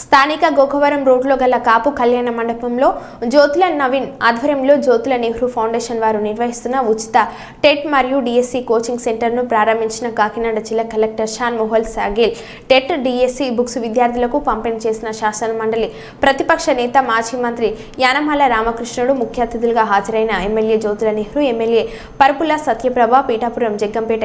స్థానిక గోకవరం రోడ్లో గల కాపు కళ్యాణ మండపంలో జ్యోతుల నవీన్ ఆధ్వర్యంలో జ్యోతుల నెహ్రూ ఫౌండేషన్ వారు నిర్వహిస్తున్న ఉచిత టెట్ మరియు డిఎస్సి కోచింగ్ సెంటర్ను ప్రారంభించిన కాకినాడ జిల్లా collector Shan Mohan Sagili TET DSC books విద్యార్థులకు పంపిణీ చేసిన శాసన మండలి ప్రతిపక్ష నేత మాజీ మంత్రి యానమల రామకృష్ణుడు ముఖ్య అతిథులుగా హాజరైన ఎమ్మెల్యే జ్యోతుల నెహ్రూ, ఎమ్మెల్యే పరుపుల సత్యప్రభ, పీఠాపురం జగ్గంపేట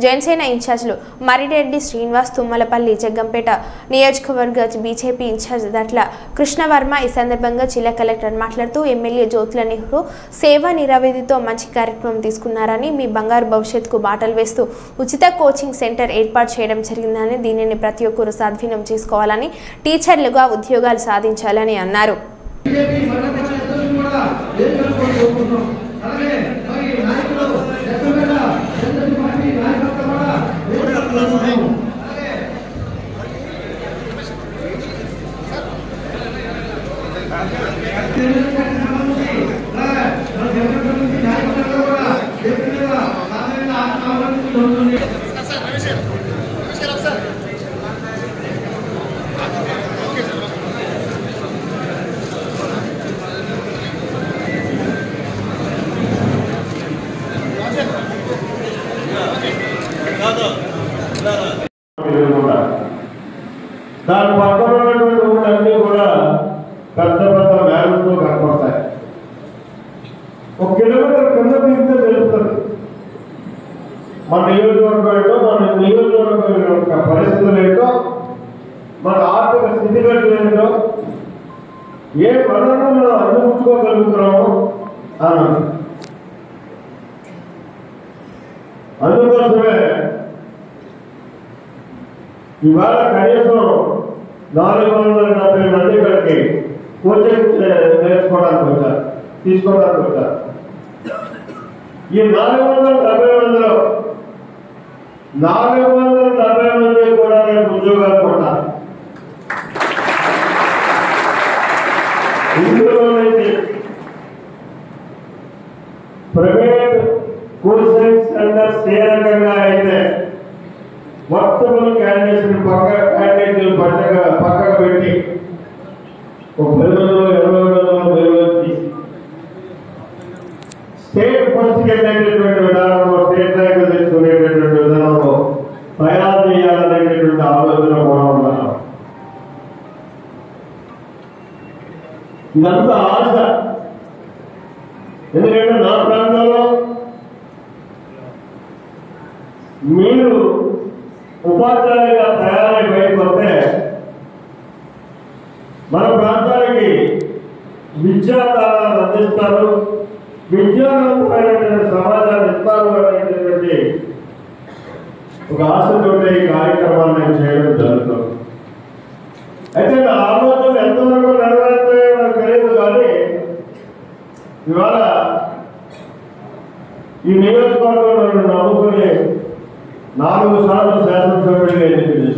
జనసేన ఇన్ఛార్జీలు మరిరెడ్డి శ్రీనివాస్, తుమ్మలపల్లి జగ్గంపేట నియోజకవర్గ బీజేపీ ఇన్ఛార్జ్ దట్ల కృష్ణవర్మ ఈ సందర్భంగా జిల్లా కలెక్టర్ మాట్లాడుతూ ఎమ్మెల్యే జ్యోతుల నెహ్రూ సేవా నిరావేదితో మంచి కార్యక్రమం తీసుకున్నారని, మీ బంగారు భవిష్యత్తుకు బాటలు వేస్తూ ఉచిత కోచింగ్ సెంటర్ ఏర్పాటు చేయడం జరిగిందని, దీనిని ప్రతి ఒక్కరూ సద్వినియోగం చేసుకోవాలని, టీచర్లుగా ఉద్యోగాలు సాధించాలని అన్నారు. దాని పక్కన ఉన్నటువంటి ఊళ్ళన్నీ కూడా పెద్ద పెద్ద వ్యాన్లతో కనపడతాయి. 1 కిలోమీటర్ కింద దిగితే తెలుస్తుంది మన నియోజకవర్గం ఏంటో, మన నియోజకవర్గం యొక్క పరిస్థితులు ఏంటో, మన ఆర్థిక స్థితిగతులు ఏంటో, ఏ వనరులు మనం అందిపుచ్చుకోగలుగుతున్నామో అన్నది. అందుకోసమే ఇవాళ కనీసం 470 మంది ఇక్కడికి కోచింగ్ నేర్చుకోవడానికి వచ్చారు, తీసుకోవడానికి వచ్చారు. ఈ 470 మందిలో 470 మంది కూడా రేపు ఉద్యోగాలు కొట్టాలి. ఇందులో నుంచి ప్రైవేట్ కోచింగ్ సెంటర్స్ ఏ రకంగా అయితే మొత్తం క్యాండిడేట్స్ పక్కగా పెట్టి 10 మందిలో 20 మందిలో తీసి స్టేట్ ఫస్ట్కి వెళ్ళేటటువంటి విధానంలో, స్టేట్ ర్యాంకులు తెచ్చుకునేటటువంటి విధానంలో ప్రయాణం చేయాలనేటటువంటి ఆలోచన కూడా ఉన్నారు. ఇదంతా ఆశ. ఎందుకంటే నా ప్రాంతంలో మీరు ఉపాధ్యాయులుగా తయారై బయటకు వస్తే మన ప్రాంతానికి విద్యాదానాలు అందిస్తారు, విద్యావంతమైనటువంటి సమాజాన్ని ఇస్తారు అనేటటువంటి ఒక ఆశతోటి ఈ కార్యక్రమాన్ని నేను చేయడం జరుగుతుంది. అయితే నా ఆలోచన ఎంతవరకు నెరవేరుతాయో నాకు తెలియదు, కానీ ఇవాళ ఈ నియోజకవర్గంలో నన్ను నమ్ముకుని 4 సార్లు శాసనసభ్యుడిగా ఎన్నిక చేశారు.